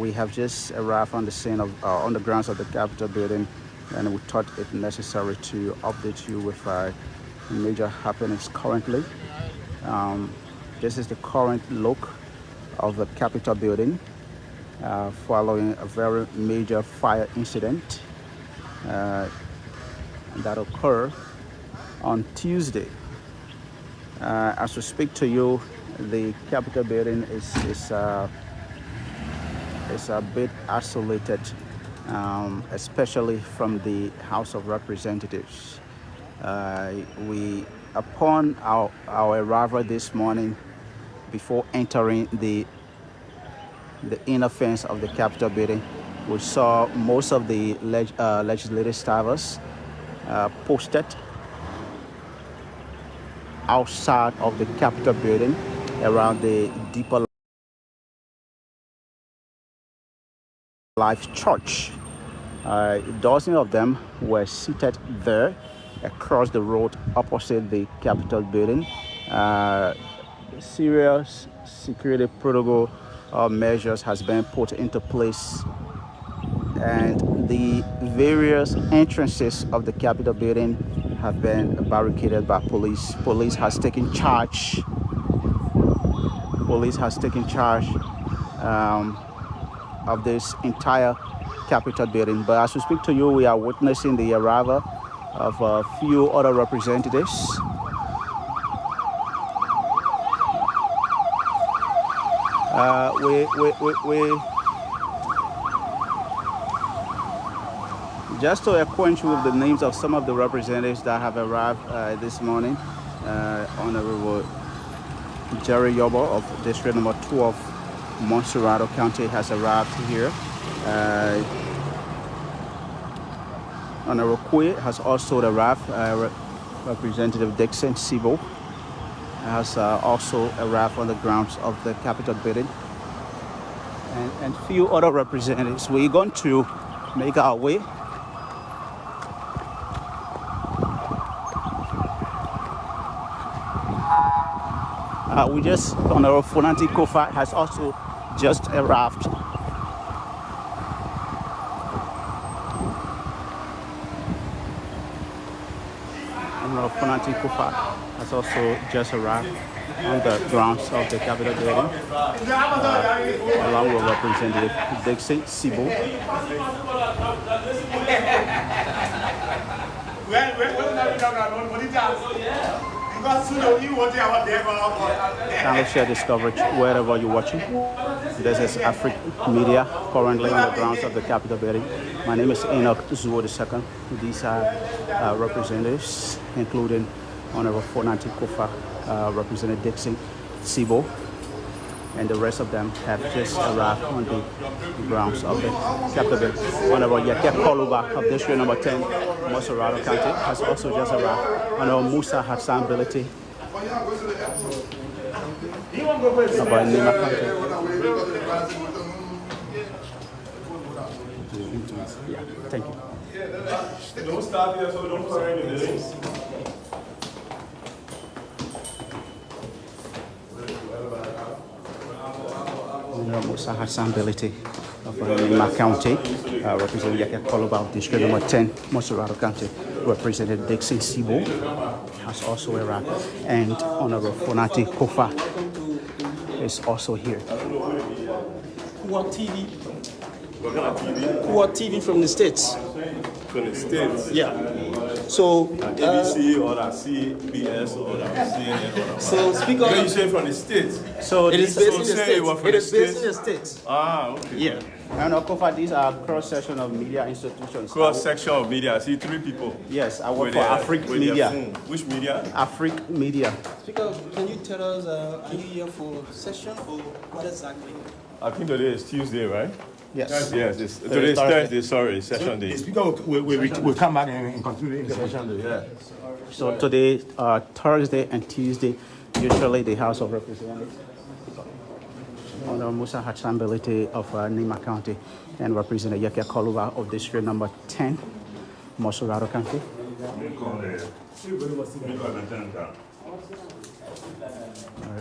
We have just arrived on the scene of on the grounds of the Capitol building, and we thought it necessary to update you with major happenings currently. This is the current look of the Capitol building following a very major fire incident that occurred on Tuesday. As we speak to you, the Capitol building is a bit isolated, especially from the House of Representatives. Upon our arrival this morning, before entering the inner fence of the Capitol building, we saw most of the legislative staffers posted outside of the Capitol building around the Deeper Life Church. Dozens of them were seated there across the road opposite the Capitol building. Serious security protocol measures has been put into place, and the various entrances of the Capitol building have been barricaded by police. Police has taken charge of this entire Capitol building. But as we speak to you, we are witnessing the arrival of a few other representatives. We just to acquaint you with the names of some of the representatives that have arrived this morning. Honorable Jerry Yobo of District Number 2 of Monrovia County has arrived here. Honorable Kwe has also arrived. Representative Dixon Sibo has also arrived on the grounds of the Capitol building, and few other representatives. We're going to make our way Honorable Fonanti Kofa has also just arrived. Honorable Fonanti Kofa has also just arrived on the grounds of the Capitol building, along with Representative Dixon Sibo. Kindly share this coverage wherever you're watching. This is Afric Media, currently on the grounds of the Capitol building. My name is Enoch Zuo II. These are representatives, including Honorable Fonanti Kofa, Representative Dixon Sibo, and the rest of them have just arrived on the grounds of the Capitol building. Honorable Yake Koluba of District Number 10, Monrovia County, has also just arrived. Honorable Musa Hassan Bility about Nima County. Yeah, thank you. Don't start here, so don't correct the names. Musa Hassan Bility of Nima County, Representative Yake Koluba of District Number 10, Monrovia County, Representative Dixon Sibo has also arrived, and Honorable Fonati Kofa is also here. What TV? What TV from the States? From the States? Yeah. So ABC or CBS or CNN or so speak on. You say from the States. So it is based in the States. It is based in the States. Ah, okay. Yeah. And Kofa, these are cross-section of media institutions. Cross-section of media. I see 3 people. Yes, I work for Afric Media. Which media? Afric Media. Speaker, can you tell us, are you here for session or what exactly? I think today is Tuesday, right? Yes. Yes, today is Thursday, sorry, session day. Speaker, we'll come back and continue the session. Yeah. So today, Thursday and Tuesday, usually the House of Representatives. Honorable Musa Hassan Bility of Nima County and Representative Yake Koluba of District Number 10, Monrovia County.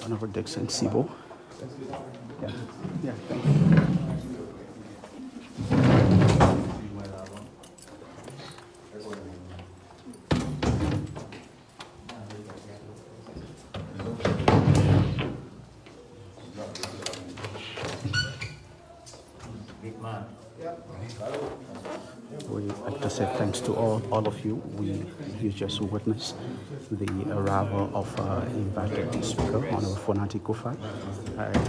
Honorable Dixon Sibo. Yeah, thank you. We like to say thanks to all of you. You just witnessed the arrival of invited speaker, Honorable Fonati Kofa,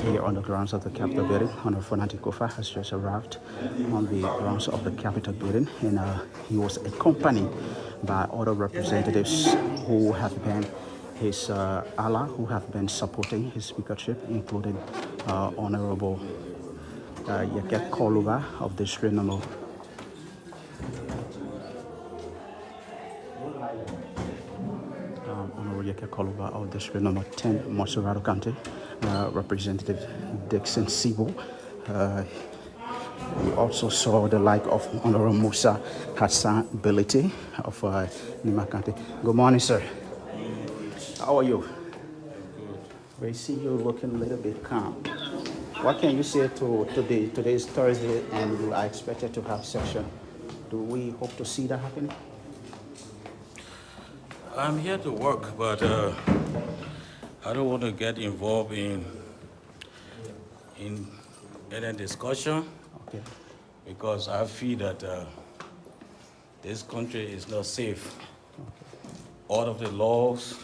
here on the grounds of the Capitol building. Honorable Fonati Kofa has just arrived on the grounds of the Capitol building, and he was accompanied by other representatives who have been his ally, who have been supporting his speakership, including Honorable Yaket Koluba of District Number Honorable Yaket Koluba of District Number 10, Monrovia County, Representative Dixon Sibo. We also saw the like of Honorable Musa Hassan Bility of Nima County. Good morning, sir. How are you? We see you looking a little bit calm. What can you say to today? Today is Thursday, and you are expected to have session. Do we hope to see that happening? I'm here to work, but I don't want to get involved in any discussion. Okay. Because I feel that this country is not safe. Okay. All of the laws,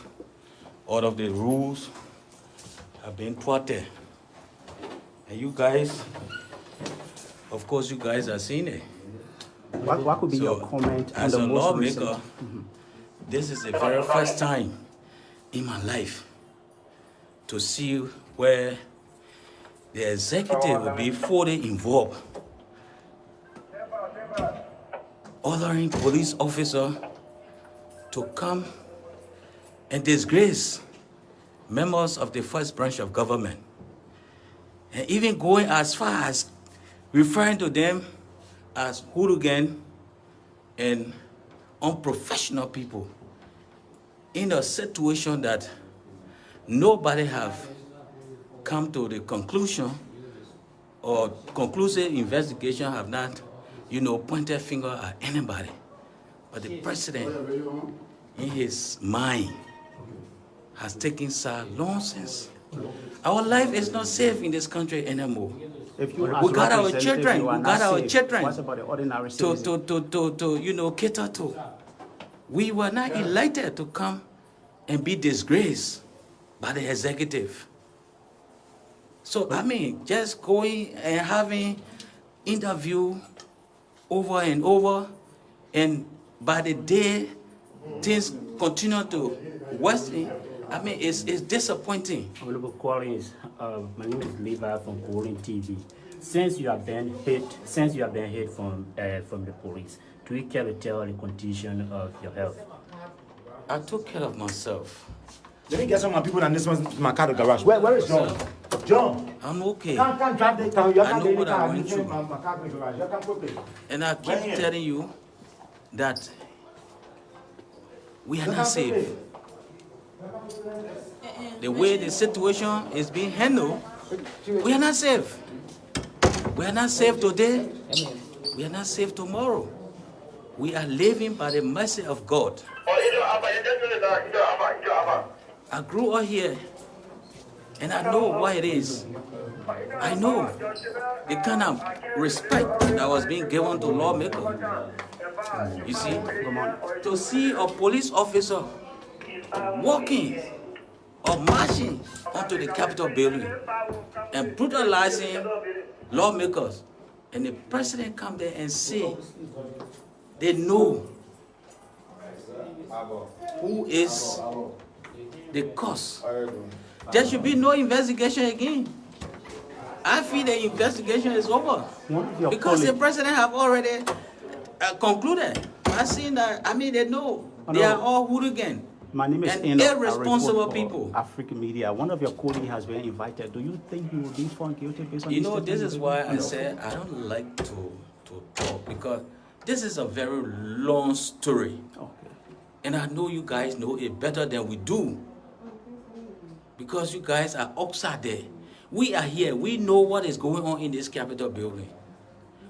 all of the rules have been thwarted. And you guys, of course, you guys are seeing it. What could be your comment on as the a most lawmaker, recent? this is the very first time in my life to see where the executive will be fully involved, ordering police officer to come and disgrace members of the first branch of government, and even going as far as referring to them as hooligan and unprofessional people in a situation that nobody have come to the conclusion, or conclusive investigation have not, pointed finger at anybody. But the president, in his mind, has taken such nonsense. Our life is not safe in this country anymore. If you We got our children, What about the ordinary citizen? to cater to. We were not elected to come and be disgraced by the executive. So, just going and having interview over and over, and by the day things continue to worsen, it's disappointing. Honorable Collins, my name is Levi from Golden TV. Since you have been hit from the police, do you care to tell the condition of your health? I took care of myself. Let me get some of my people in this my car garage. Where is John? John! I'm okay. Can't drive the car. You I can't know get what the car. I went through. My car garage. You can't put it. And I keep telling you that we are not safe. The way the situation is being handled, we are not safe. We are not safe today. We are not safe tomorrow. We are living by the mercy of God. I grew up here, and I know what it is. I know the kind of respect that was being given to lawmakers. You see, to see a police officer walking or marching onto the Capitol building and brutalizing lawmakers, and the president come there and say they know who is the cause. There should be no investigation again. I feel the investigation is over because the president have already concluded. I seen that. They know they are all hooligan. My name is and irresponsible people. African media. One of your colleagues has been invited. Do you think he will be found guilty based on this is why I said I don't like to talk, because this is a very long story. Okay. And I know you guys know it better than we do, because you guys are outside there. We are here. We know what is going on in this Capitol building.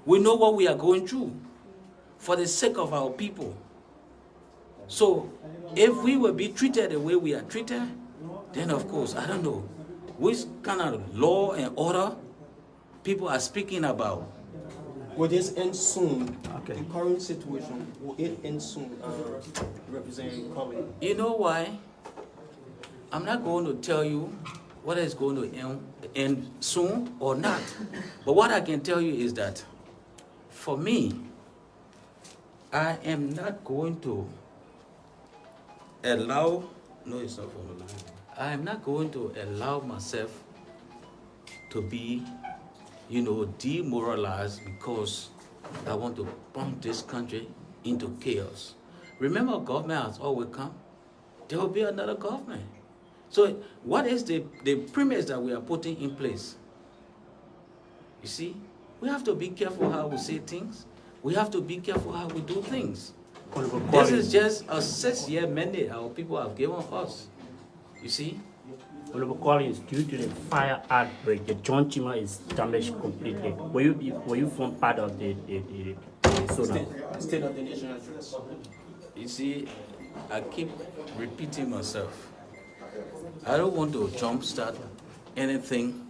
We know what we are going through for the sake of our people. So if we will be treated the way we are treated, then of course, I don't know which kind of law and order people are speaking about. Will this end soon? Okay. The current situation, will it end soon, Representative Colley? You know why? I'm not going to tell you whether it's going to end soon or not. But what I can tell you is that for me, I am not going to allow, no, it's not for me. I am not going to allow myself to be, demoralized because I want to pump this country into chaos. Remember, government has always come. There will be another government. So what is the premise that we are putting in place? You see, we have to be careful how we say things. We have to be careful how we do things. This is just a 6-year mandate our people have given us. You see? Honorable Collins, due to the fire outbreak, the John Chima is damaged completely. Were you from part of the State of the Nation address? You see, I keep repeating myself. I don't want to jumpstart anything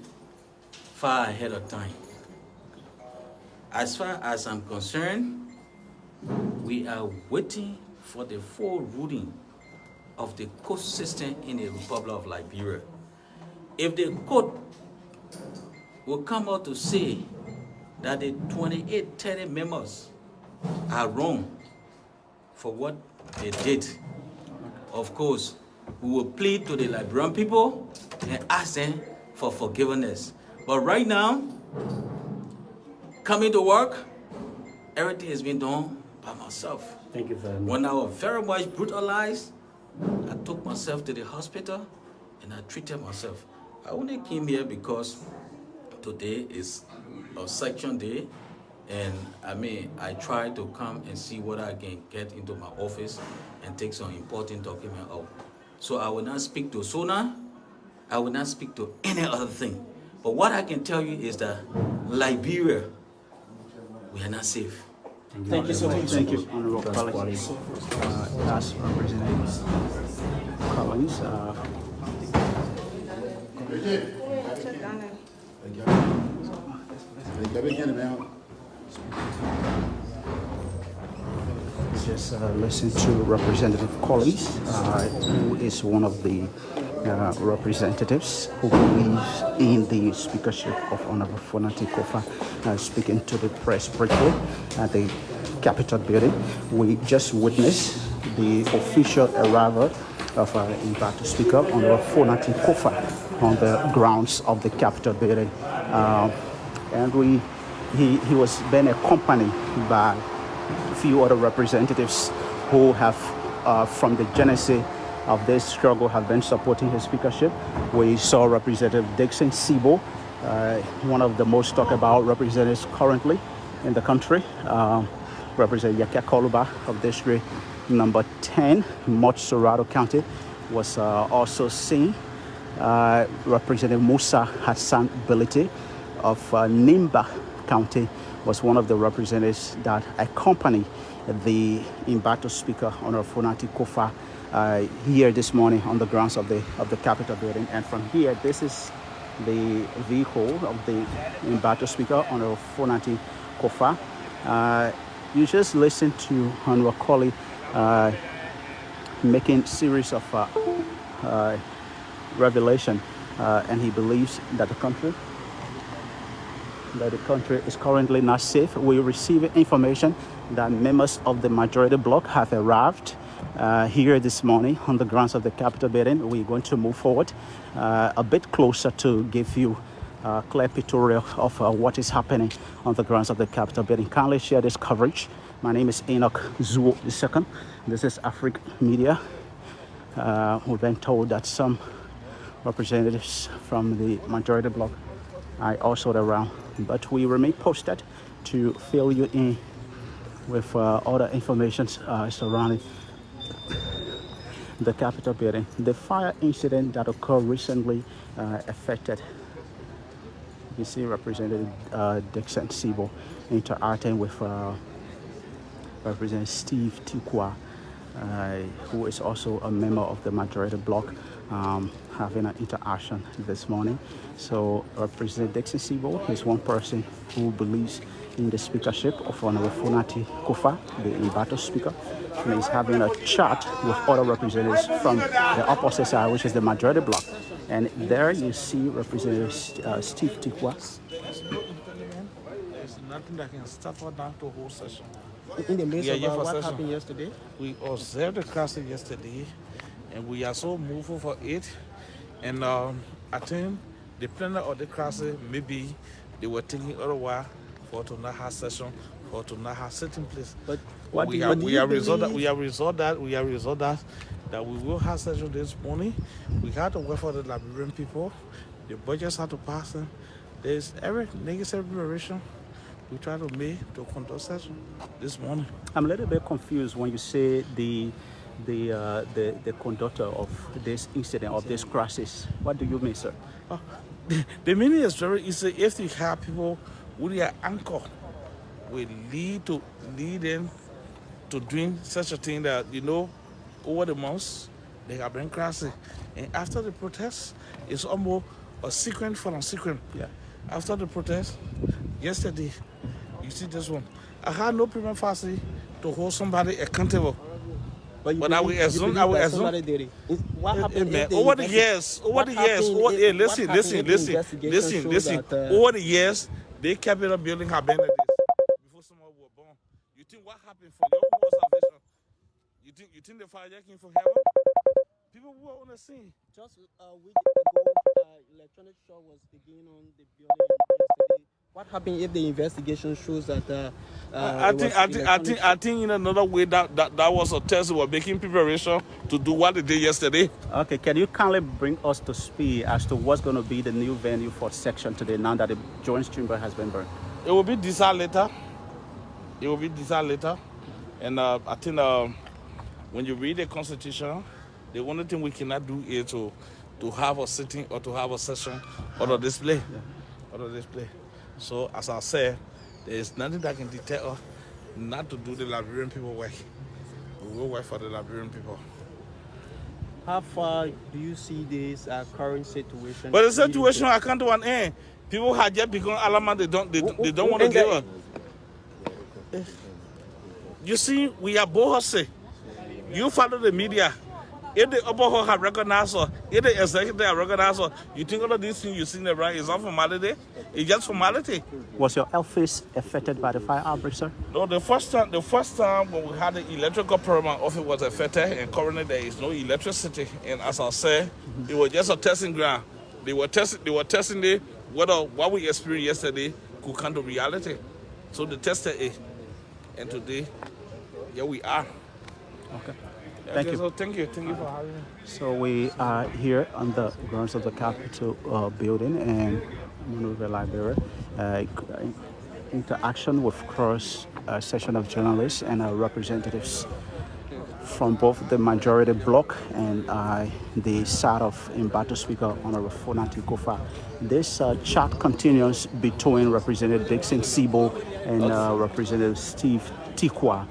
far ahead of time. As far as I'm concerned, we are waiting for the full ruling of the court system in the Republic of Liberia. If the court will come out to say that the 2830 members are wrong for what they did, of course, we will plead to the Liberian people and ask them for forgiveness. But right now, coming to work, everything has been done by myself. Thank you very much. When I was very much brutalized, I took myself to the hospital and I treated myself. I only came here because today is a section day, and I tried to come and see what I can get into my office and take some important document out. So I will not speak to SONA, I will not speak to any other thing. But what I can tell you is that Liberia, we are not safe. Thank you so much. Thank you, Honorable Collins. That's Representative Collins. Just listen to Representative Collins, who is one of the representatives who believes in the speakership of Honorable Fonati Kofa, speaking to the press briefly at the Capitol building. We just witnessed the official arrival of Invatu Speaker Honorable Fonati Kofa on the grounds of the Capitol building, and he was then accompanied by a few other representatives who have, from the genesis of this struggle, have been supporting his speakership. We saw Representative Dixon Sibo, one of the most talked about representatives currently in the country. Representative Yakia Koluba of District Number 10, Montserrat County, was also seen. Representative Musa Hassan Bility of Nimba County was one of the representatives that accompanied the Invatu Speaker Honorable Fonati Kofa here this morning on the grounds of the Capitol building. And from here, this is the vehicle of the Invatu Speaker Honorable Fonati Kofa. You just listen to Honorable Colley making series of revelation, and he believes that the country is currently not safe. We receive information that members of the majority bloc have arrived here this morning on the grounds of the Capitol building. We're going to move forward a bit closer to give you a clear pictorial of what is happening on the grounds of the Capitol building. Kindly share this coverage. My name is Enoch Zuo II. This is Africa Media. We've been told that some representatives from the majority bloc are also around, but we remain posted to fill you in with other information surrounding the Capitol building. The fire incident that occurred recently affected, you see Representative Dixon Sibo interacting with Representative Steve Tikwa, who is also a member of the majority bloc, having an interaction this morning. So Representative Dixon Sibo is one person who believes in the speakership of Honorable Funati Kofa, the Imbato speaker. And he's having a chat with other representatives from the opposite side, which is the majority bloc. And there you see Representative Steve Tikwa. There's nothing that can stop her down to whole session. In the midst of what session. happened yesterday? We observed the crisis yesterday, and we are so moved for it. And I think the planner of the crisis, maybe they were thinking otherwise for to not have session, or to not have sitting place. But we have resolved that we will have session this morning. We had to wait for the Liberian people. The budgets had to pass them. There's every necessary preparation we try to make to conduct session this morning. I'm a little bit confused when you say the conductor of this incident, of this crisis. What do you mean, sir? The meaning is very easy. If you have people with their anchor, will lead them to doing such a thing that, over the months, they have been crisis. And after the protest, it's almost a sequence for a sequence. Yeah. After the protest, yesterday, you see this one. I had no prima facie to hold somebody accountable. But I will assume. Somebody did it. What happened over the years? Listen. Over the years, they Capitol building have been like this before someone was born. You think what happened for your own salvation? You think the fire came from heaven? People who are on the scene. Just a week ago, electronic shock was again on the building yesterday. What happened if the investigation shows that? I think in another way that was a test. We were making preparation to do what they did yesterday. Okay, can you kindly bring us to speed as to what's going to be the new venue for section today now that the joint chamber has been burned? It will be decided later. And I think when you read the Constitution, the only thing we cannot do is to have a sitting or to have a session or a display. So, as I said, there is nothing that can deter us not to do the Liberian people work. We will work for the Liberian people. How far do you see this current situation? But the situation I come to an end. People have just become alarmed. They don't want to give up. You see, we are both. You follow the media. If the upper hall have recognized her, if the executive have recognized her, you think all of these things you see in the right is not formality? It's just formality. Was your office affected by the fire outbreak, sir? No, the first time when we had the electrical problem, my office was affected, and currently there is no electricity. And as I said, it was just a testing ground. They were testing it whether what we experienced yesterday could come to reality. So they tested it, and today, here we are. Okay. Thank you. So thank you for having me. So we are here on the grounds of the Capitol building in Monrovia, Liberia. Interaction with cross-section of journalists and representatives from both the majority bloc and the side of Imbato Speaker Honorable Funati Kofa. This chat continues between Representative Dixon Sibo and Representative Steve Tikwa,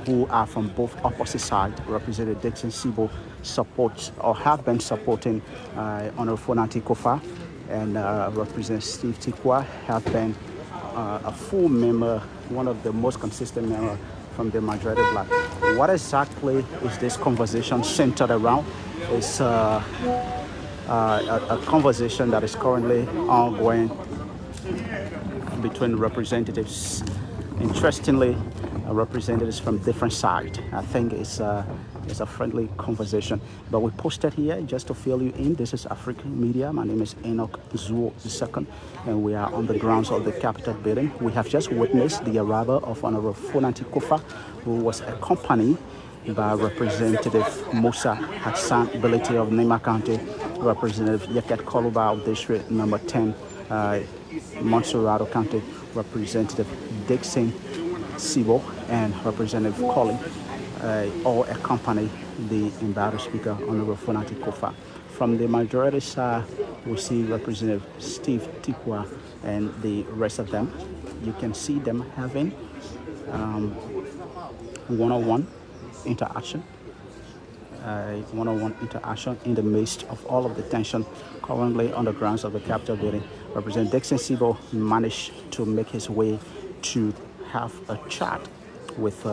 who are from both opposite sides. Representative Dixon Sibo supports or have been supporting Honorable Funati Kofa, and Representative Steve Tikwa have been a full member, one of the most consistent members from the majority bloc. What exactly is this conversation centered around? It's a conversation that is currently ongoing between representatives. Interestingly, representatives from different sides. I think it's a friendly conversation. But we posted here just to fill you in. This is African Media. My name is Enoch Zuo II, and we are on the grounds of the Capitol building. We have just witnessed the arrival of Honorable Funati Kofa, who was accompanied by Representative Musa Hassan Bility of Nema County, Representative Yeket Koluba of District Number 10, Monrovia County, Representative Dixon Sibo, and Representative Colley, all accompany the Imbato Speaker, Honorable Funati Kofa. From the majority side, we see Representative Steve Tikwa and the rest of them. You can see them having one-on-one interaction. One-on-one interaction in the midst of all of the tension currently on the grounds of the Capitol building. Representative Dixon Sibo managed to make his way to have a chat with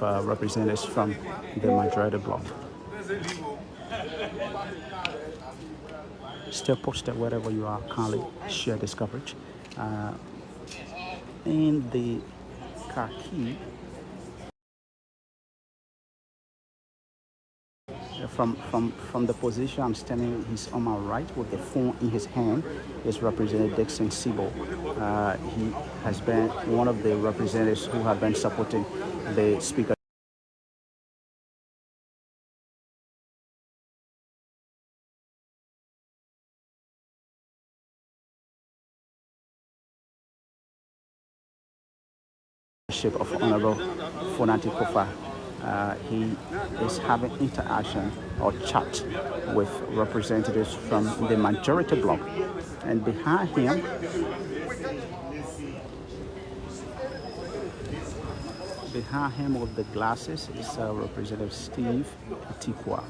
representatives from the majority bloc. Stay posted wherever you are. Kindly share this coverage. In the khaki, from the position I'm standing, he's on my right with the phone in his hand, is Representative Dixon Sibo. He has been one of the representatives who have been supporting the speaker. Of Honorable Fonati Kofa. He is having interaction or chat with representatives from the majority bloc, and behind him with the glasses is Representative Steve Tikwa.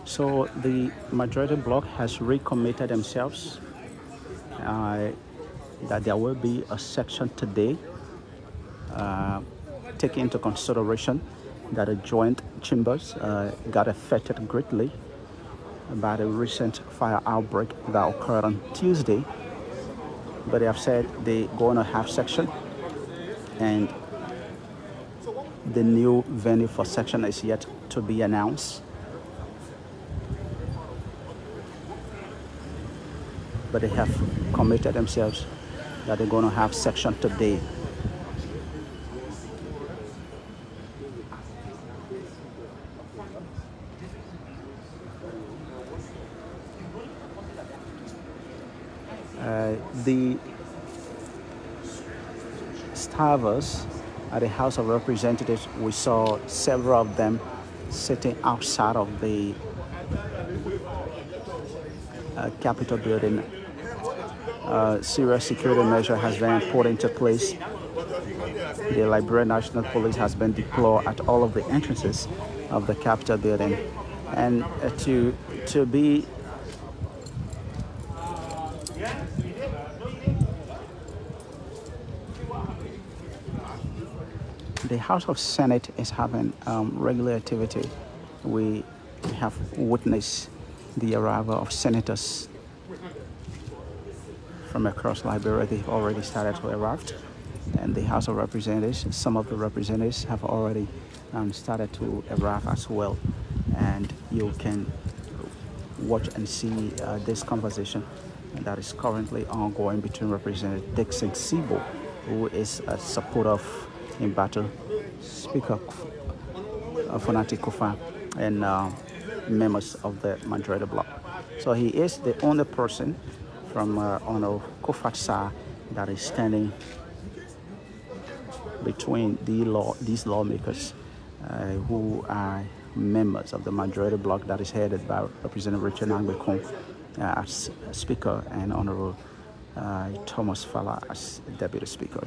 So the majority bloc has recommitted themselves that there will be a section today, taking into consideration that the joint chambers got affected greatly by the recent fire outbreak that occurred on Tuesday. But they have said they're going to have section, and the new venue for section is yet to be announced. But they have committed themselves that they're going to have section today. The starvers at the House of Representatives, we saw several of them sitting outside of the Capitol building. Serious security measure has been put into place. The Liberia National Police has been deployed at all of the entrances of the Capitol building, and to be the House of Senate is having regular activity. We have witnessed the arrival of senators from across Liberia. They've already started to arrive. And the House of Representatives, some of the representatives have already started to arrive as well. And you can watch and see this conversation that is currently ongoing between Representative Dixon Sibo, who is a supporter of in battle Speaker Fonati Kofa, and members of the majority bloc. So he is the only person from Honorable Kofa's side that is standing between these lawmakers who are members of the majority bloc that is headed by Representative Richard Nangbekong as Speaker, and Honorable Thomas Fala as Deputy Speaker.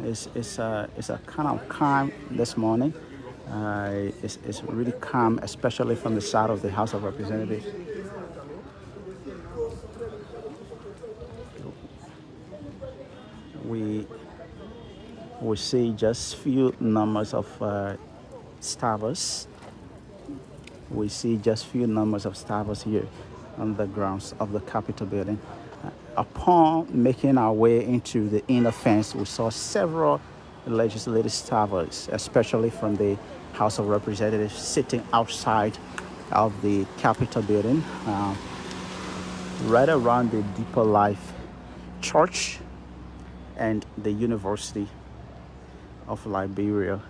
It's a kind of calm this morning. It's really calm, especially from the side of the House of Representatives. We see just few numbers of starvers. We see just few numbers of starvers here on the grounds of the Capitol building. Upon making our way into the inner fence, we saw several legislative starvers, especially from the House of Representatives, sitting outside of the Capitol building, right around the Deeper Life Church and the University of Liberia.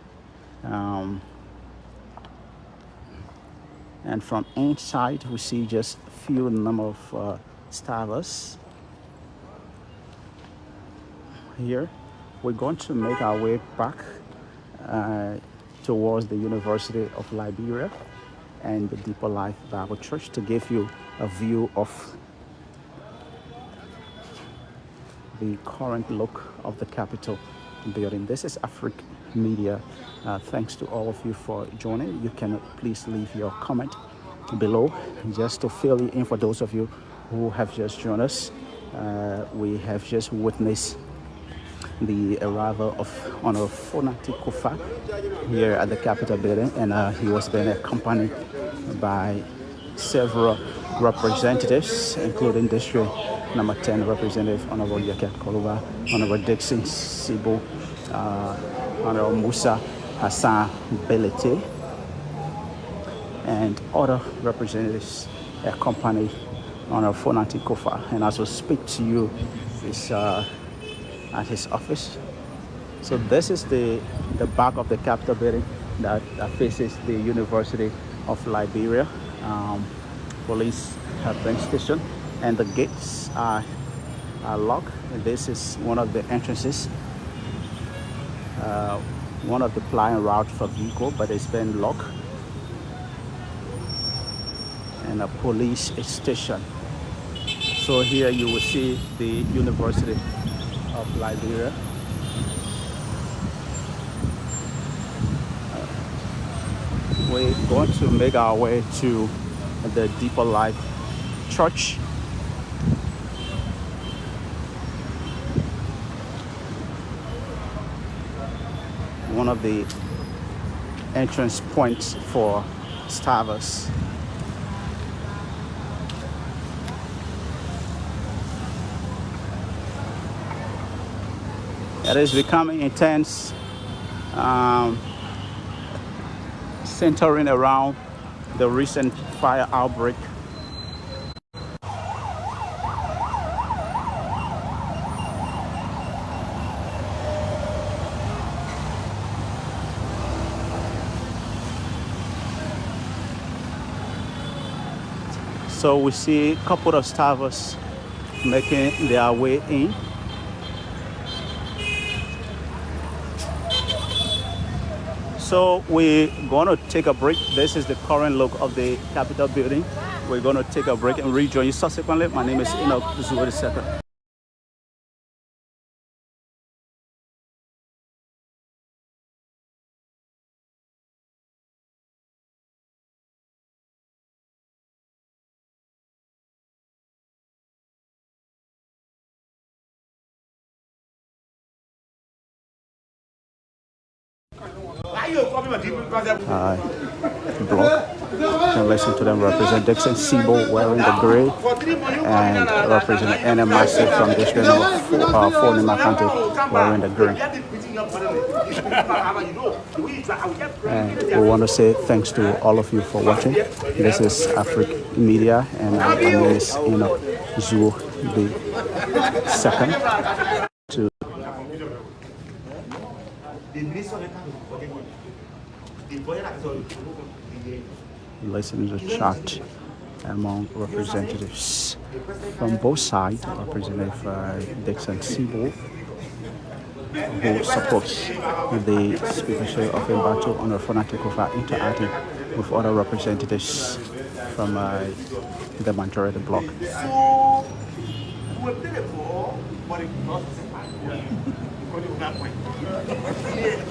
And from inside, we see just few number of starvers here we're going to make our way back towards the University of Liberia and the Deeper Life Bible Church to give you a view of the current look of the Capitol building. This is Afric Media. Thanks to all of you for joining. You can please leave your comment below just to fill you in for those of you who have just joined us. We have just witnessed the arrival of Honorable Fonati Kofa here at the Capitol building, and he was being accompanied by several representatives, including District Number 10 Representative Honorable Yaket Koluba, Honorable Dixon Sibo, Honorable Musa Hassan Belete, and other representatives accompany Honorable Fonati Kofa. And as we speak to you, is at his office. So this is the back of the Capitol building that faces the University of Liberia. Police have been stationed, and the gates are locked. This is one of the entrances, one of the flying route for vehicle, but it's been locked, and a police is stationed. So here you will see the University of Liberia. We're going to make our way to the Deeper Life Church. One of the entrance points for Starbucks. It is becoming intense, centering around the recent fire outbreak. So we see a couple of staffers making their way in. So we're going to take a break. This is the current look of the Capitol building. We're going to take a break and rejoin you subsequently. My name is Enoch Zuo II. Block. And listen to them represent Dixon Sibo wearing the gray, and represent Anna Massive from District Number 4 Nima County wearing the green. And we want to say thanks to all of you for watching. This is Afric Media, and my name is Enoch Zuo II. Listen to the chat among representatives from both sides. Representative Dixon Sibo, who supports the speakership of Embato on the Fonati Kofa, interacting with other representatives from the majority bloc.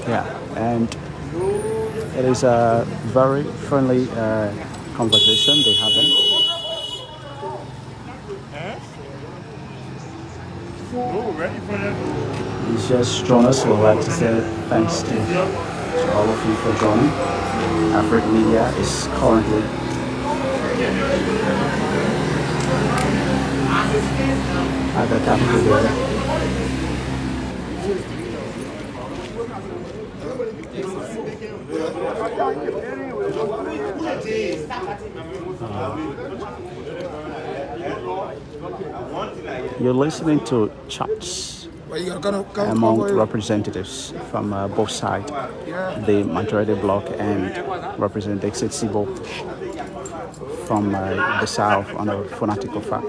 Yeah, and it is a very friendly conversation they have. It's just join us. We'd like to say thanks to all of you for joining. Afric Media is currently at the Capitol building. You're listening to chats among representatives from both sides, the majority bloc and Representative Dixon Sibo from the south on the Fonati Kofa.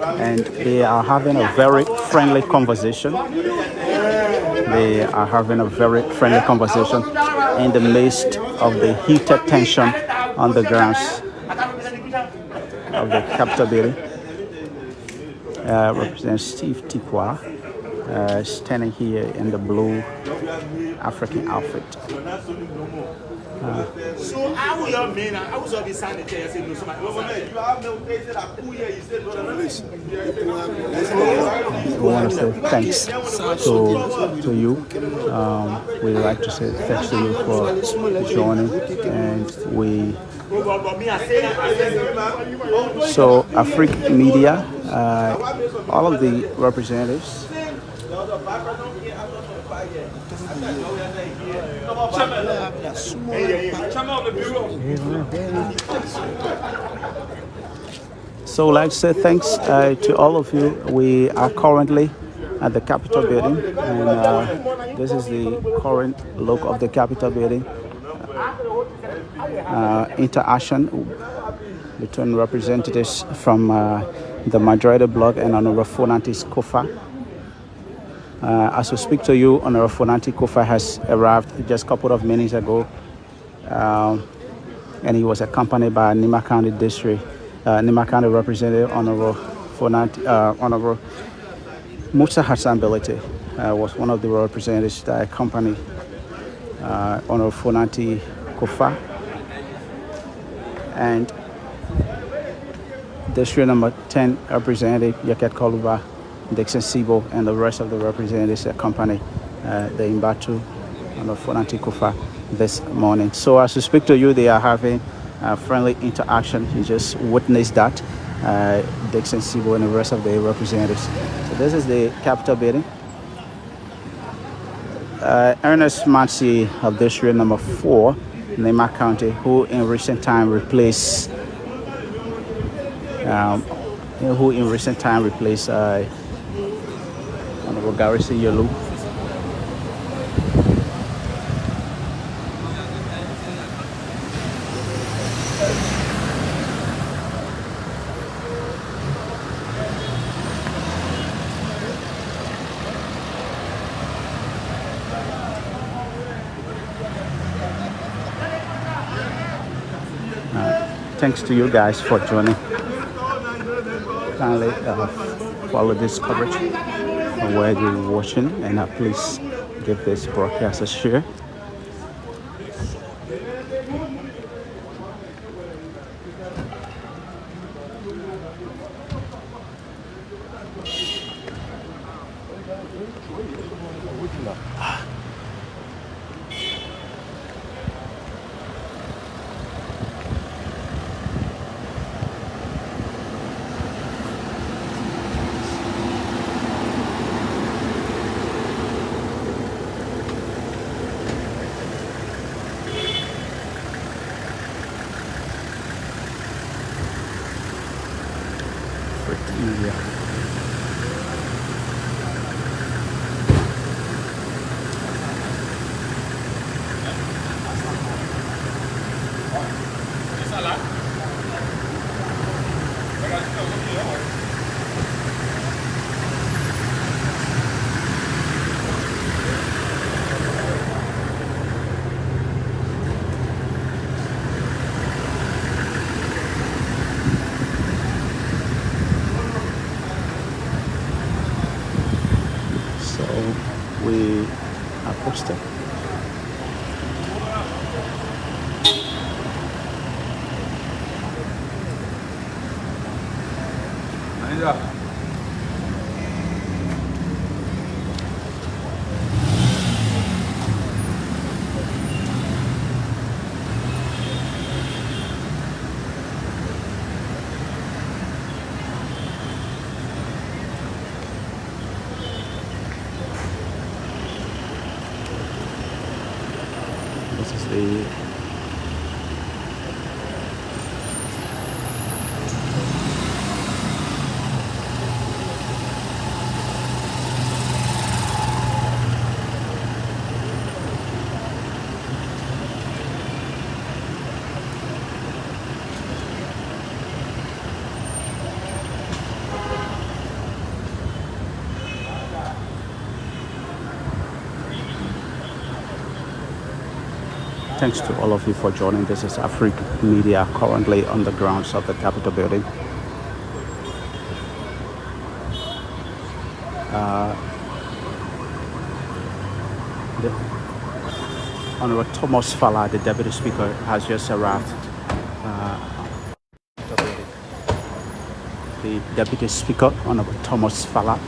and they are having a very friendly conversation. They are having a very friendly conversation in the midst of the heated tension on the grounds of the Capitol building. Representative Steve Tikwa standing here in the blue African outfit. So how will your men, I was already signed the chair and said, no, somebody you have no case that who here you said, We want to say thanks to you. We'd like to say thanks to you for joining, and so Afrique Media, all of the representatives. So I'd like to say thanks to all of you. We are currently at the Capitol building, and this is the current look of the Capitol building. Interaction between representatives from the majority bloc and Honorable Fonantis Kofa. As we speak to you, Honorable Fonantis Kofa has arrived just a couple of minutes ago, and he was accompanied by Nima County District, Nima County Representative Honorable Honorable Musa Hassan Belete was one of the representatives that accompanied Honorable Fonantis Kofa, and District number 10 Representative Yaket Koluba, Dixon Sibo, and the rest of the representatives accompany the Imbatu and the Fonantis Kofa this morning. So as we speak to you, they are having friendly interaction. You just witnessed that, Dixon Sibo and the rest of the representatives. So this is the Capitol building. Ernest Mansi of District number 4, Nema County, who in recent time replaced Honorable Garrison Yolu. Thanks to you guys for joining. Kindly follow this coverage where you're watching, and please give this broadcast a share. We are posted. This is the Thanks to all of you for joining. This is Africa Media, currently on the grounds of the Capitol building. The Honorable Thomas Fala, the Deputy Speaker, has just arrived. The Deputy Speaker, Honorable Thomas Fala,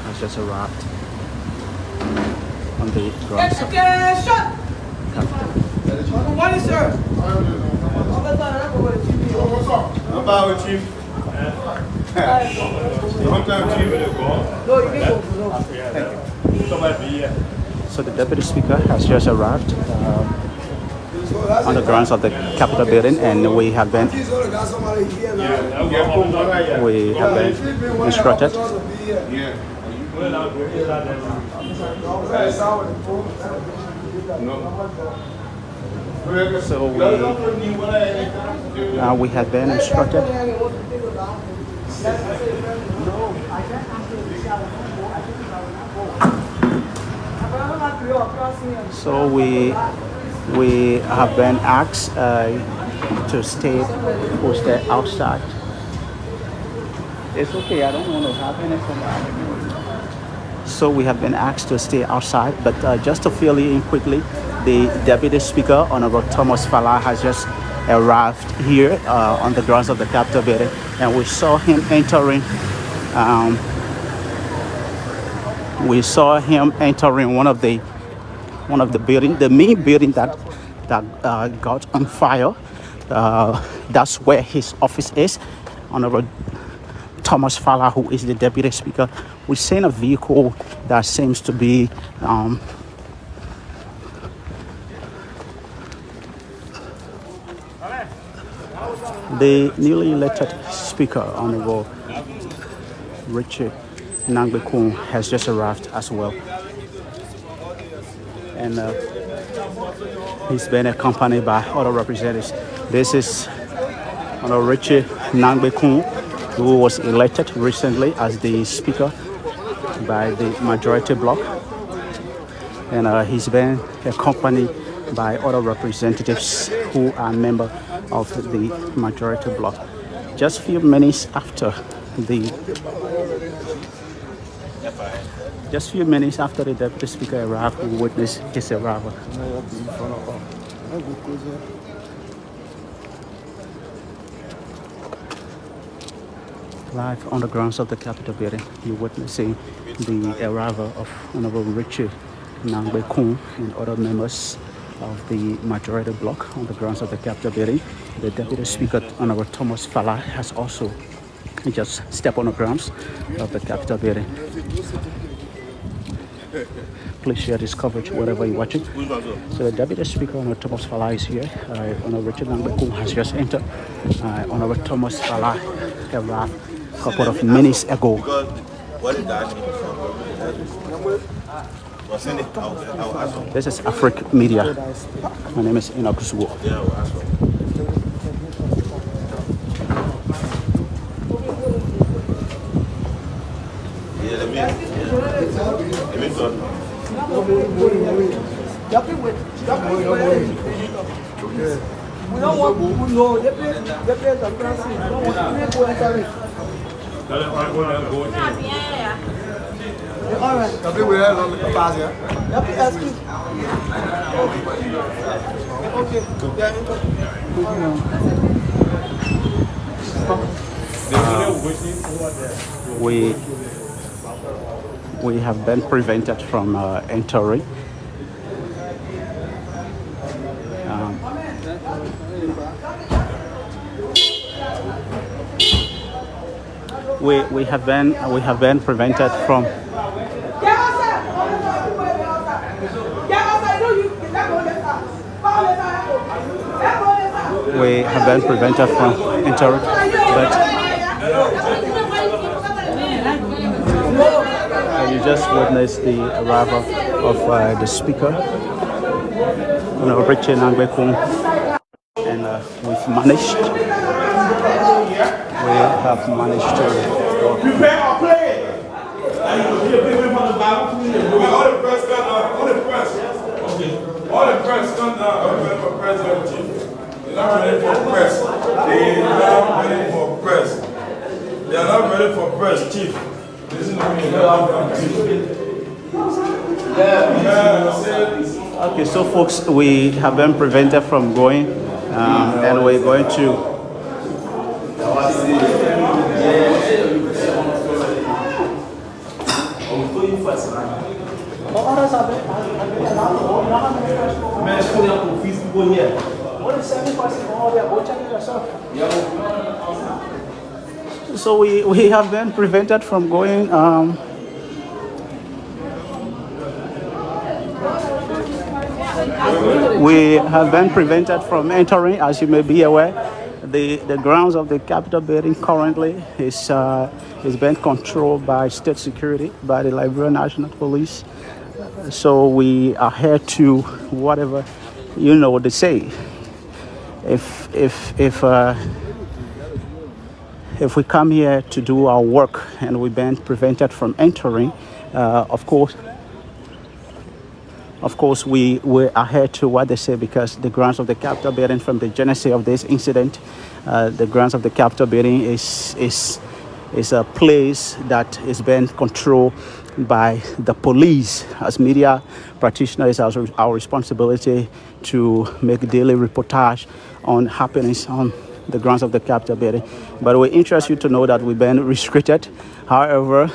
has just arrived on the grounds of Capitol. Good morning, sir. How about Chief? Long time, Chief. So the Deputy Speaker has just arrived on the grounds of the Capitol building, and we have been instructed. So we have been instructed. So we have been asked to stay posted outside. It's okay, I don't want to have anything. So we have been asked to stay outside, but just to fill you in quickly, the Deputy Speaker, Honorable Thomas Fala, has just arrived here on the grounds of the Capitol building, and we saw him entering. We saw him entering one of the building, the main building that got on fire. That's where his office is. Honorable Thomas Fala, who is the Deputy Speaker, we seen a vehicle that seems to be the newly elected Speaker, Honorable Richard Nangbekun, has just arrived as well, and he's been accompanied by other representatives. This is Honorable Richard Nangbekun, who was elected recently as the Speaker by the majority bloc, and he's been accompanied by other representatives who are members of the majority bloc. Just a few minutes after the Deputy Speaker arrived, we witnessed his arrival. Live on the grounds of the Capitol building, you're witnessing the arrival of Honorable Richard Nangbekun and other members of the majority bloc on the grounds of the Capitol building. The Deputy Speaker, Honorable Thomas Fala, has also just stepped on the grounds of the Capitol building. Please share this coverage wherever you're watching. So the Deputy Speaker, Honorable Thomas Fala, is here. Honorable Richard Nangbekun has just entered. Honorable Thomas Fala arrived a couple of minutes ago. This is Africa Media. My name is Enoch Zuo. We don't want people to know. They pay the price. We don't want people to enter it. All right. We have been prevented from entering. We have been prevented from. We have been prevented from entering, but you just witnessed the arrival of the Speaker, Richard Nangbekun, and we've managed. We have managed to. Prepare or play. All the press. ready for press. They are not ready for press. They are not ready for press, Chief. Listen to me. Okay, so folks, we have been prevented from going, and we're going to. So we have been prevented from going. We have been prevented from entering, as you may be aware. The grounds of the Capitol building currently is being controlled by state security, by the Liberia National Police. So we are here to whatever they say. If we come here to do our work and we've been prevented from entering, of course we are here to what they say, because the grounds of the Capitol building, from the genesis of this incident, the grounds of the Capitol building is a place that is being controlled by the police. As media practitioners, it's our responsibility to make daily reportage on happenings on the grounds of the Capitol building. But we interest you to know that we've been restricted. However,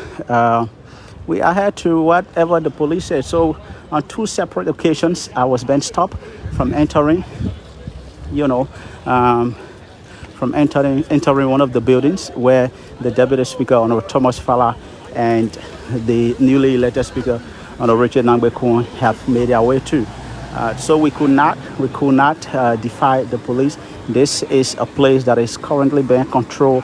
we are here to whatever the police said. So on 2 separate occasions, I was being stopped from entering, from entering one of the buildings where the Deputy Speaker, Honorable Thomas Fala, and the newly elected Speaker, Honorable Richard Nangbe-Kun, have made their way to. So we could not defy the police. This is a place that is currently being controlled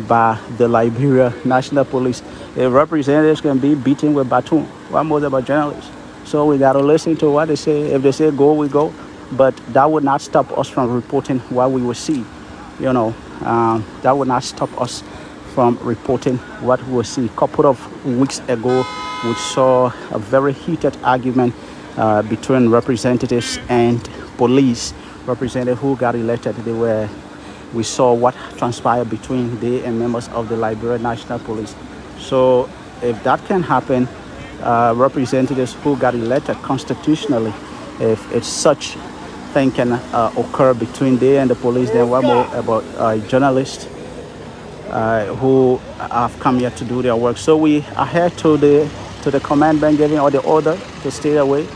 by the Liberia National Police. Representatives can be beaten with baton. What more about journalists? So we got to listen to what they say. If they say go, we go. But that would not stop us from reporting what we will see. That would not stop us from reporting what we will see. A couple of weeks ago, we saw a very heated argument between representatives and police. Representatives who got elected, we saw what transpired between they and members of the Liberia National Police. So if that can happen, representatives who got elected constitutionally, if it's such thing can occur between they and the police, then what more about journalists who have come here to do their work? So we are here to the command been giving all the order to stay away,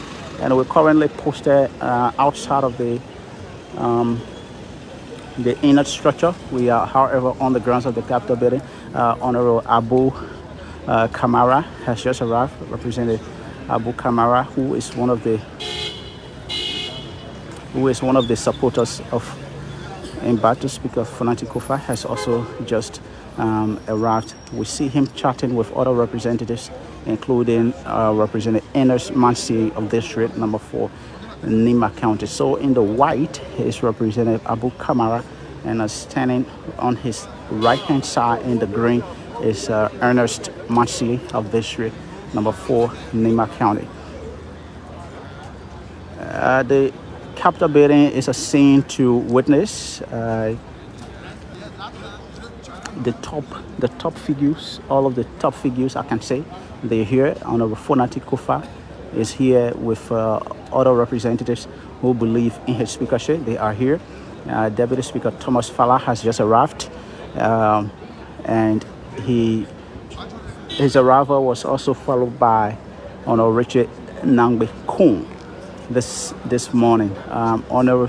and we're currently posted outside of the inner structure. We are, however, on the grounds of the Capitol building. Honorable Abu Kamara has just arrived. Representative Abu Kamara, who is one of the supporters of Embattled Speaker Fonati Kofa, has also just arrived. We see him chatting with other representatives, including Representative Enes Mansi of District Number 4, Nima County. So in the white is Representative Abu Kamara, and standing on his right-hand side in the green is Ernest Mansi of District Number 4, Nima County. The Capitol building is a scene to witness. The top figures, all of the top figures, I can say, they're here. Honorable Fonati Kofa is here with other representatives who believe in his speakership. They are here. Deputy Speaker Thomas Fala has just arrived, and his arrival was also followed by Honorable Richard Nangbe-Kun this morning. Honorable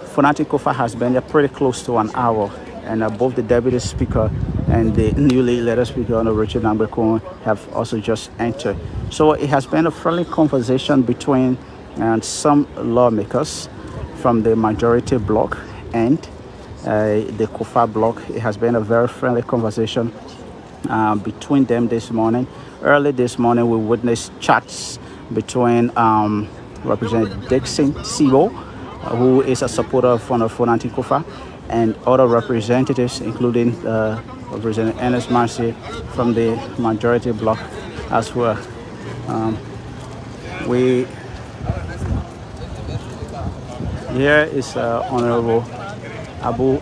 Fonati Kofa has been there pretty close to an hour, and both the Deputy Speaker and the newly elected Speaker, Honorable Richard Nangbe-Kun, have also just entered. So it has been a friendly conversation between some lawmakers from the majority bloc and the Kofa bloc. It has been a very friendly conversation between them this morning. Early this morning, we witnessed chats between Representative Dixon Sibo, who is a supporter of Fonati Kofa, and other representatives, including Representative Enes Mansi from the majority bloc as well. Here is Honorable Abu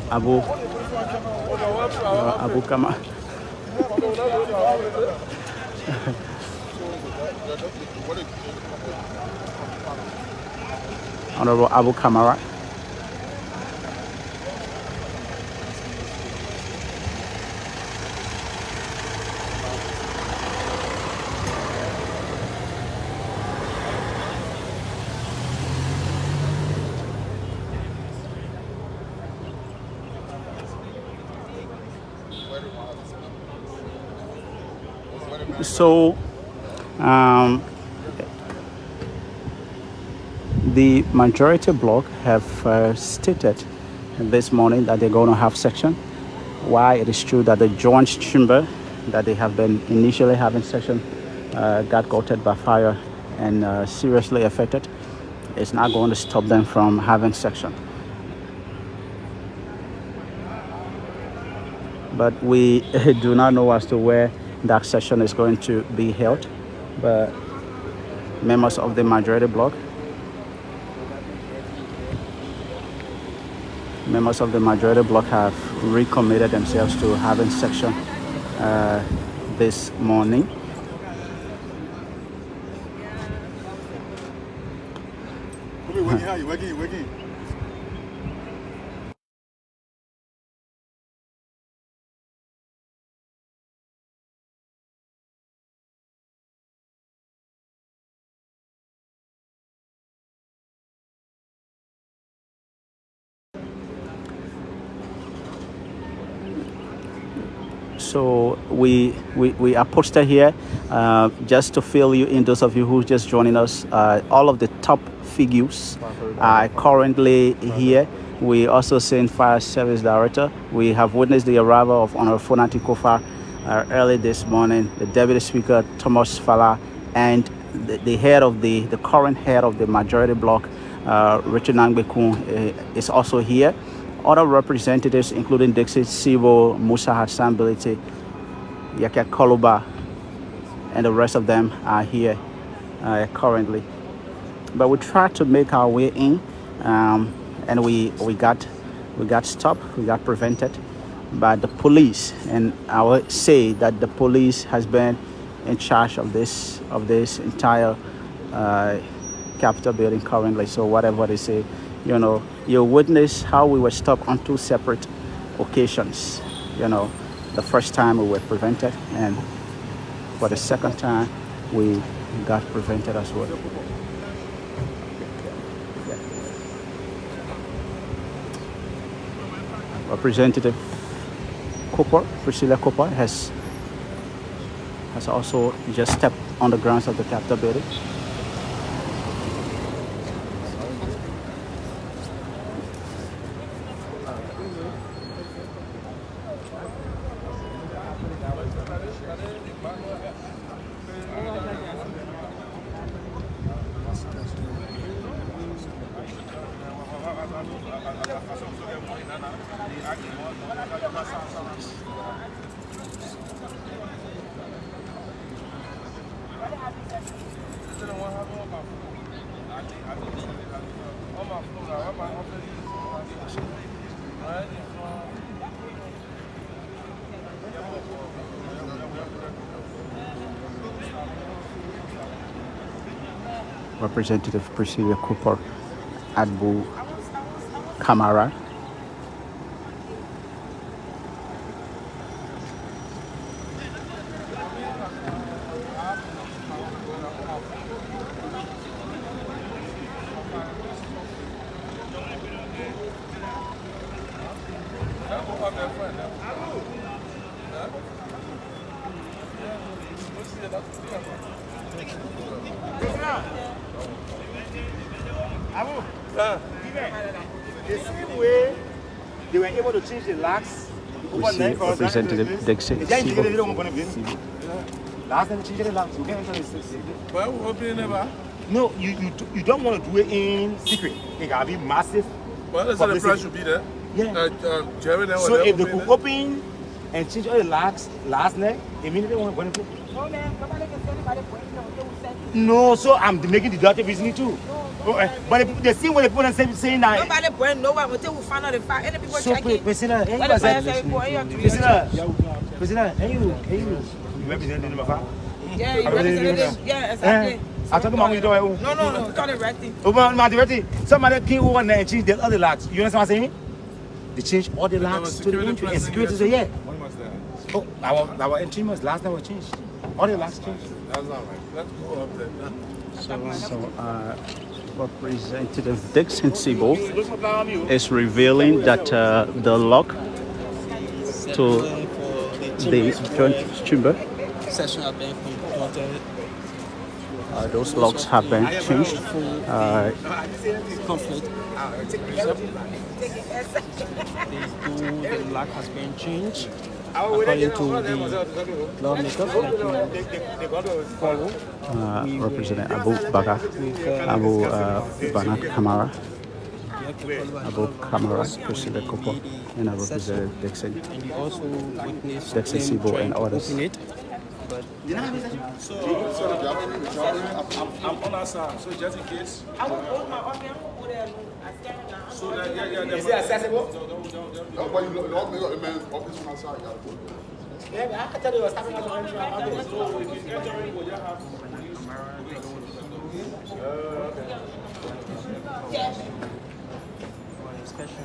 Kama. Honorable Abu Kamara. So, the majority bloc have stated this morning that they're going to have section. Why it is true that the joint chamber that they have been initially having section got gutted by fire and seriously affected, it's not going to stop them from having section. But we do not know as to where that session is going to be held. But members of the majority bloc have recommitted themselves to having section this morning. You working. So we are posted here just to fill you in, those of you who just joining us. All of the top figures are currently here. We also sent Fire Service Director. We have witnessed the arrival of Honorable Fonati Kofa early this morning, the Deputy Speaker Thomas Fala, and the head of the current head of the majority bloc, Richard Nangbekun, is also here. Other representatives, including Dixie Sibo, Musa Hassan Bilite, Yakia Koluba, and the rest of them are here currently. But we tried to make our way in, and we got stopped, we got prevented by the police. And I would say that the police has been in charge of this entire Capitol building currently. So whatever they say, you know, you witness how we were stopped on two separate occasions. You know, the first time we were prevented, and for the second time we got prevented as well. Representative Cooper, Priscilla Cooper, has also just stepped on the grounds of the Capitol building. Representative Priscilla Cooper, Abu Kamara. The same way they were able to change the locks. We see Representative Dixie Sibo. Last time they changed the locks, you can't enter the city. Well, we're opening it. No, you don't want to do it in secret. It gotta be massive. Well, that's the price should be there. Yeah. Jerry, So if they could open and change all the locks last night, immediately want to go. No, so I'm making deductive reasoning too. But they see what they put and saying that. Nobody brand no one until we find out the fact. Any people So, checking. President, and you representing number 5? Yeah, you represented. Yeah, exactly. I talk about you No, call it directing. Somebody came over and changed the other locks. You understand what I'm saying? They changed all the locks to the entry and security say, yeah. Oh, our entry was last time was changed. All the locks changed. That's not right. Let's go up there. So, Representative Dixon Sibo is revealing that the lock to the joint chamber, Session have been concluded. those locks have been changed. Conflict. The lock has been changed according to the lawmakers that you follow. Representative Abu Bana Kamara, President Kopo, and Representative Dixon, And you also witnessed Dixon them Sibo trying and to others. open it. I'm on our side, so just in case. I will hold my arm here. So that, yeah. Is it accessible? No, but you lock me up, man. Office on our side, you gotta go. Yeah, I thought it was stopping at the entry. Inspection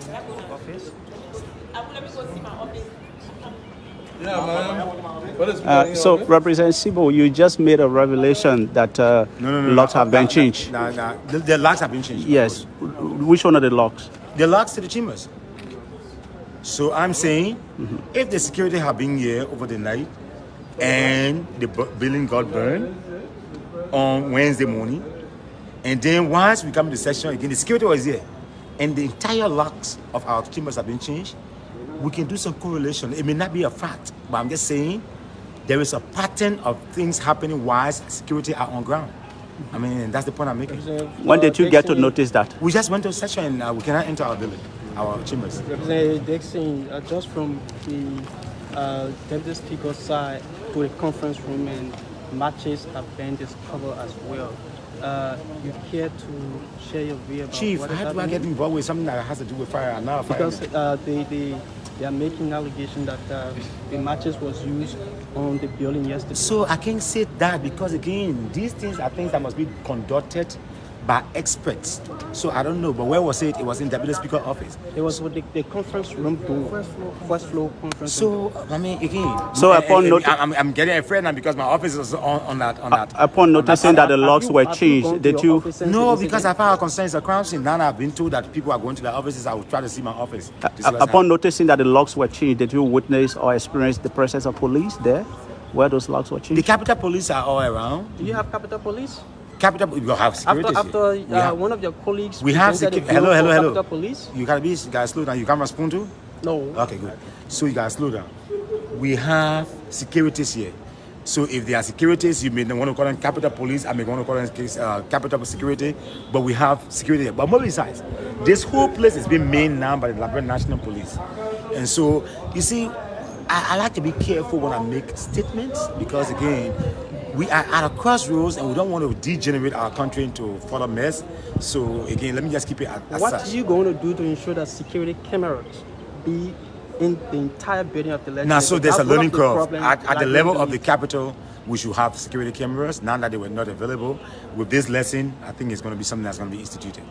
office. I will let me go see my office. Yeah, man. What is So, Representative Sibo, you just made a revelation that locks have been changed. The locks have been changed. Yes. Which one of the locks? The locks to the chambers. So I'm saying, if the security have been here over the night and the building got burned on Wednesday morning, and then once we come to the session again, the security was here, and the entire locks of our chambers have been changed, we can do some correlation. It may not be a fact, but I'm just saying there is a pattern of things happening whilst security are on ground. I mean, that's the point I'm making. When did you get to notice that? We just went to a session and we cannot enter our building, our chambers. Representative Dixon, just from the Deputy Speaker's side to the conference room, and matches have been discovered as well. You care to share your view about Chief, what how do I get involved with something that has to do with fire and now fire? Because they are making allegation that the matches was used on the building yesterday. So I can't say that because again, these things are things that must be conducted by experts. So I don't know, but where was it? It was in the Deputy Speaker office. It was with the conference room door, first floor conference room. So I mean, again, So upon I'm getting afraid now because my office is on that. Upon noticing that the locks were Have you changed, gone to did your you? office since No, the because incident? I found a concern. It's a crime scene. Now I've been told that people are going to their offices. I will try to see my office. to see what's Upon happening. noticing that the locks were changed, did you witness or experience the presence of police there, where those locks were The changed? Capitol Police are all around. Do you have Capitol Police? Capitol, we have security. After We have- one of your colleagues we have presented a hello, bill hello, for hello. Capitol Police? You gotta slow down. You can't respond to? No. Okay, good. So you gotta slow down. We have securities here. So if there are securities, you may want to call them Capitol Police. I may want to call them Capitol Security. But we have security here. But more besides, this whole place is being manned now by the Liberia National Police. And so you see, I like to be careful when I make statements because again, we are at a crossroads and we don't want to degenerate our country into further mess. So again, let me just keep it as What such. are you going to do to ensure that security cameras be in the entire building of the legislature? Now, so there's a That's one learning of the curve. problems At the Liberian level of the believe. Capitol, we should have security cameras. Now that they were not available, with this lesson, I think it's going to be something that's going to be instituted.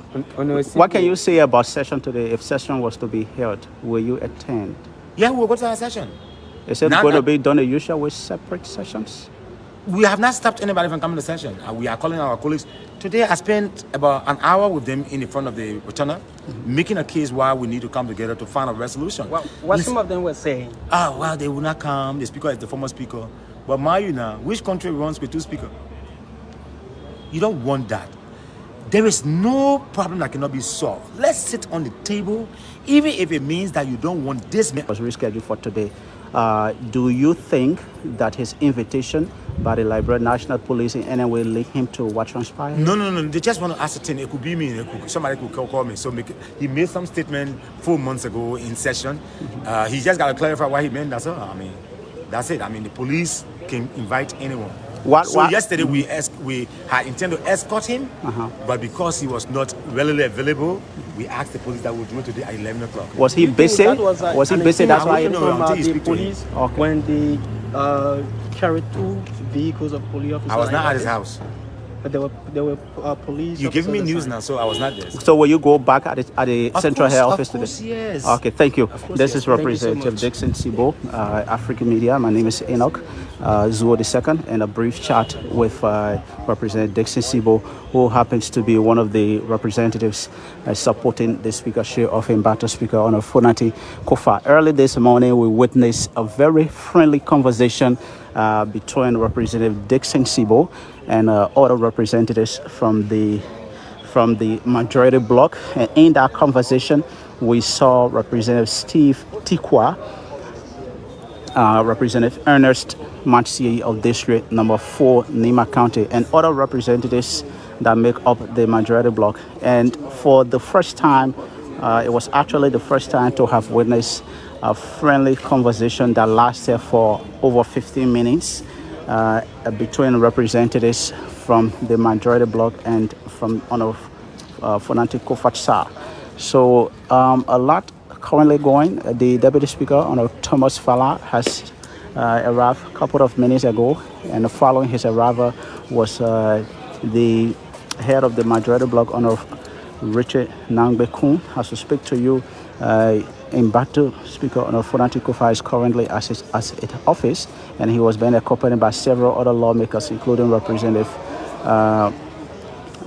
What can you say about session today? If session was to be held, will you attend? Yeah, we'll go to our session. Is it Now going to that- be done as usual with separate sessions? We have not stopped anybody from coming to session. We are calling our colleagues. Today, I spent about an hour with them in the front of the returner, making a case why we need to come together to find a resolution. What Listen- some of them were saying. well, they will not come. The speaker is the former speaker. But mind you now, which country runs with two speakers? You don't want that. There is no problem that cannot be solved. Let's sit on the table, even if it means that you don't want this. Was rescheduled for today. Do you think that his invitation by the Liberia National Police in any way link him to what transpired? No. They just want to ascertain. It could be me. Somebody could call me. So he made some statement 4 months ago in session. He just got to clarify what he meant. That's all. I mean, that's it. I mean, the police can invite anyone. What- Yesterday we we had intended to escort him, but because he was not readily available, we asked the police that would do it today at 11 o'clock. Was he busy? Was he busy? That's why. The police when they carried 2 vehicles of police officers. I was not at his house. But there were police. You give me news now, so I was not there. So will you go back at the Central Head Office today? Yes. Okay, thank you. This yes. is Representative Dixon Sibo, African Media. My name is Enoch Zuo II, and a brief chat with Representative Dixon Sibo, who happens to be one of the representatives supporting the speakership of Mbato Speaker on Fonati Kofa. Early this morning, we witnessed a very friendly conversation between Representative Dixon Sibo and other representatives from the majority bloc. And in that conversation, we saw Representative Steve Tikwa, Representative Ernest Matsi of District Number 4, Nima County, and other representatives that make up the majority bloc. And for the first time, it was actually the first time to have witnessed a friendly conversation that lasted for over 15 minutes between representatives from the majority bloc and from Fonati Kofa. So a lot currently going. The Deputy Speaker, Thomas Fala, has arrived a couple of minutes ago, and following his arrival was the head of the majority bloc, Richard Nangbekun. Has to speak to you. Mbato Speaker Fonati Kofa is currently at his office, and he was being accompanied by several other lawmakers, including Representative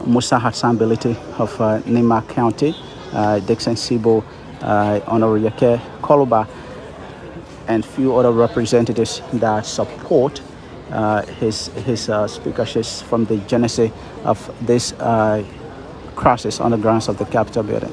Musa Hassan Beliti of Nima County, Dixon Sibo, Yake Koluba, and few other representatives that support his speakership from the genesis of this crisis on the grounds of the Capitol building.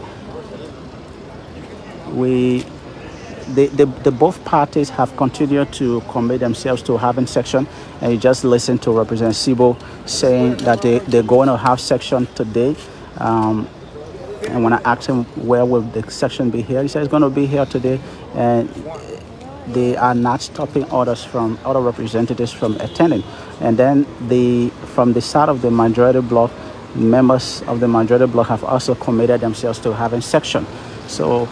The both parties have continued to commit themselves to having section, and you just listen to Representative Sibo saying that they're going to have section today. And when I asked him where will the section be here, he said it's going to be here today, and they are not stopping others from other representatives from attending. And then from the side of the majority bloc, members of the majority bloc have also committed themselves to having section. So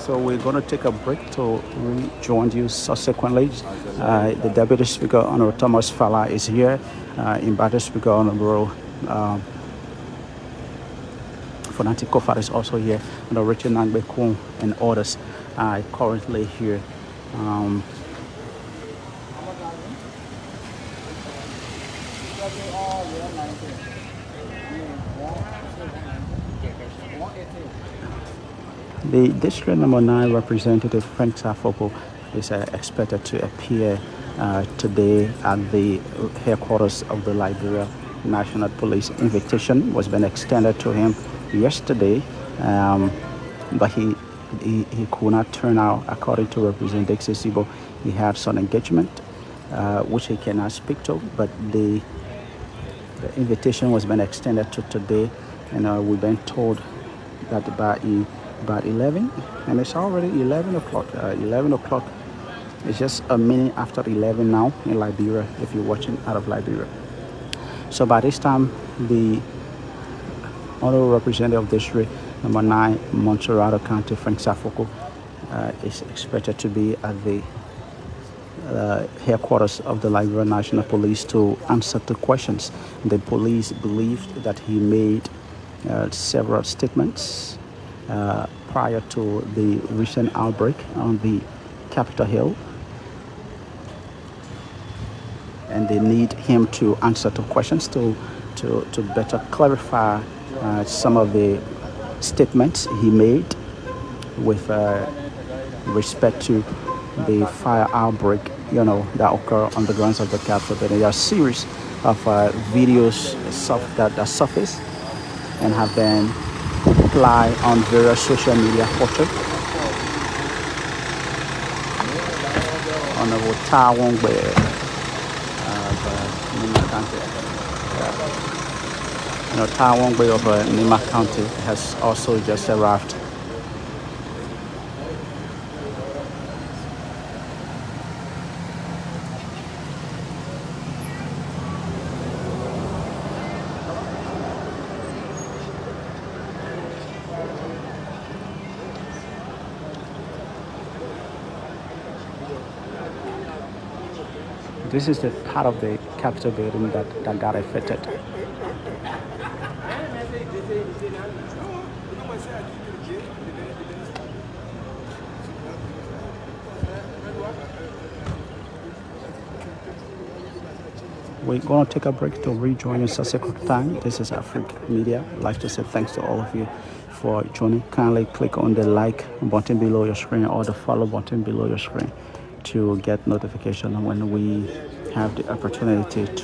So we're going to take a break to rejoin you subsequently. The Deputy Speaker, Honorable Thomas Fala, is here. Mbato Speaker, Honorable Fonati Kofa is also here. And Richard Nangbekun and others are currently here. The District Number 9 Representative Frank Safoko is expected to appear today at the headquarters of the Liberia National Police. Invitation was been extended to him yesterday, but he could not turn out. According to Representative Dixon Sibo, he had some engagement which he cannot speak to, but the invitation was been extended to today, and we've been told that about 11, and it's already 11 o'clock. 11 o'clock. It's just a minute after 11 now in Liberia, if you're watching out of Liberia. So by this time, the Honorable Representative of District Number 9, Monrovia County, Frank Safoko, is expected to be at the headquarters of the Liberia National Police to answer the questions. The police believed that he made several statements prior to the recent outbreak on the Capitol Hill, and they need him to answer the questions to better clarify some of the statements he made with respect to the fire outbreak, that occur on the grounds of the Capitol building. There are a series of videos that surface and have been applied on various social media portals. On the Taiwan Taiwan Bay of Nima County has also just arrived. This is the part of the Capitol building that got affected. We're going to take a break to rejoin us subsequent time. This is Africa Media. I'd like to say thanks to all of you for joining. Kindly click on the like button below your screen or the follow button below your screen to get notification when we have the opportunity to